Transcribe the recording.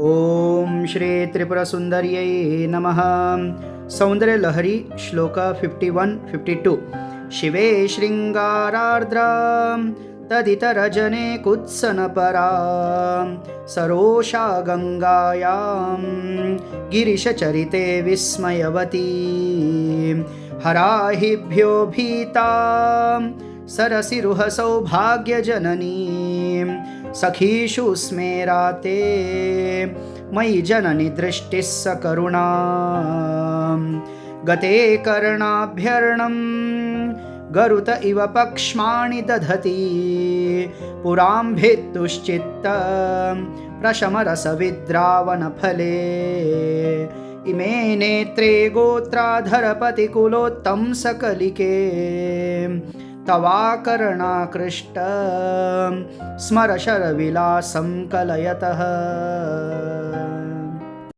ओम श्री त्रिपुरसुंदर्यै नमः। सौंदर्यलहरी श्लोक 51-52। शिवे शृंगारार्द्रां तदितरजने कुत्सनपरां सरोषा गंगायां गिरिशचरिते विस्मयवती हराहिभ्यो भीतां सरसिरुह सौभाग्यजननीं सखीषु स्मेराते मयि जननि दृष्टिः सकरुणा गते कर्णाभ्यर्णं गरुत इव पक्ष्माणि दधति पुराम्भित्तुश्चित्तं प्रशमरसविद्रावणफले इमे नेत्रे गोत्राधरपतिकुलोत्तं सकलिके तवाकर्णाकृष्ट स्मरशरविलासं कलयतः।